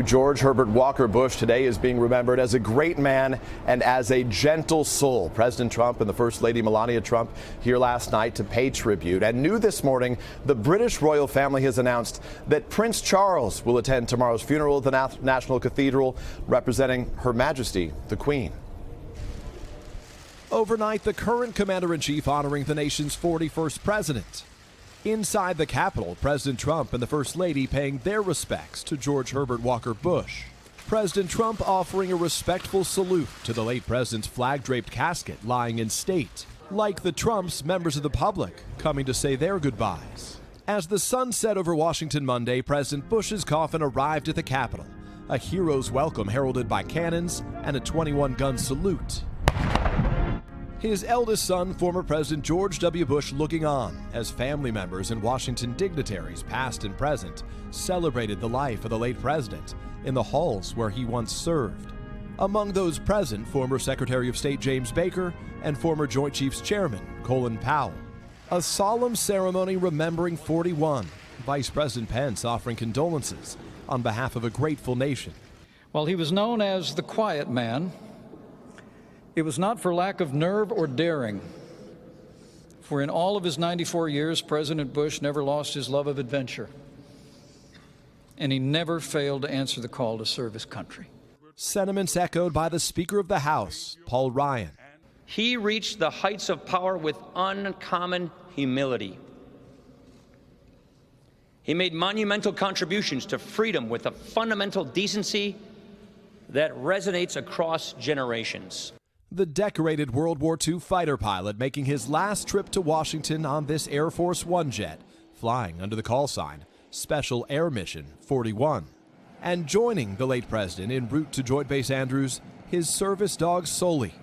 George Herbert Walker Bush today is being remembered as a great man and as a gentle soul. President Trump and the First Lady Melania Trump here last night to pay tribute. And new this morning, the British royal family has announced that Prince Charles will attend tomorrow's funeral at the National Cathedral, representing Her Majesty, the Queen. Overnight, the current commander-in-chief honoring the nation's 41st president. Inside the Capitol, President Trump and the First Lady paying their respects to George Herbert Walker Bush. President Trump offering a respectful salute to the late president's flag-draped casket lying in state. Like the Trumps, members of the public coming to say their goodbyes. As the sun set over Washington Monday, President Bush's coffin arrived at the Capitol. A hero's welcome heralded by cannons and a 21-gun salute. His eldest son, former President George H.W. Bush, looking on as family members and Washington dignitaries, past and present, celebrated the life of the late president in the halls where he once served. Among those present, former Secretary of State James Baker and former Joint Chiefs Chairman Colin Powell. A solemn ceremony remembering 41. Vice President Pence offering condolences on behalf of a grateful nation. While he was known as the quiet man, it was not for lack of nerve or daring, for in all of his 94 years, President Bush never lost his love of adventure, and he never failed to answer the call to serve his country. Sentiments echoed by the Speaker of the House, Paul Ryan. He reached the heights of power with uncommon humility. He made monumental contributions to freedom with a fundamental decency that resonates across generations. The decorated World War II fighter pilot making his last trip to Washington on this Air Force One jet, flying under the call sign Special Air Mission 41. And joining the late president en route to Joint Base Andrews, his service dog Sully,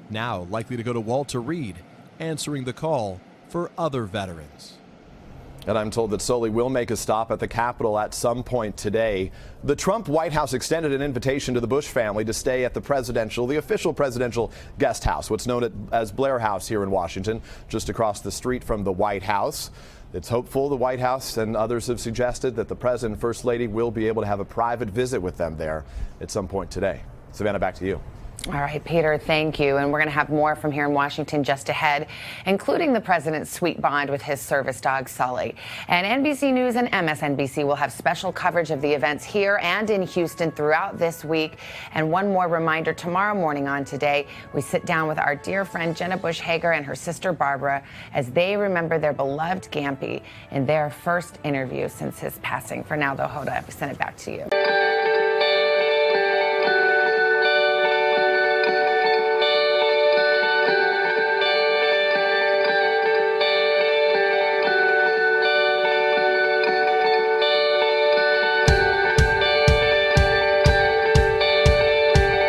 now likely to go to Walter Reed, answering the call for other veterans. And I'm told that Sully will make a stop at the Capitol at some point today. The Trump White House extended an invitation to the Bush family to stay at the official presidential guest house, what's known as Blair House here in Washington, just across the street from the White House. It's hopeful the White House and others have suggested that the president and First Lady will be able to have a private visit with them there at some point today. Savannah, back to you. All right, Peter, thank you. And we're going to have more from here in Washington just ahead, including the president's sweet bond with his service dog, Sully. And NBC News and MSNBC will have special coverage of the events here and in Houston throughout this week. And one more reminder, tomorrow morning on Today, we sit down with our dear friend Jenna Bush Hager and her sister Barbara as they remember their beloved Gampy in their first interview since his passing. For now, though, Hoda, I send it back to you.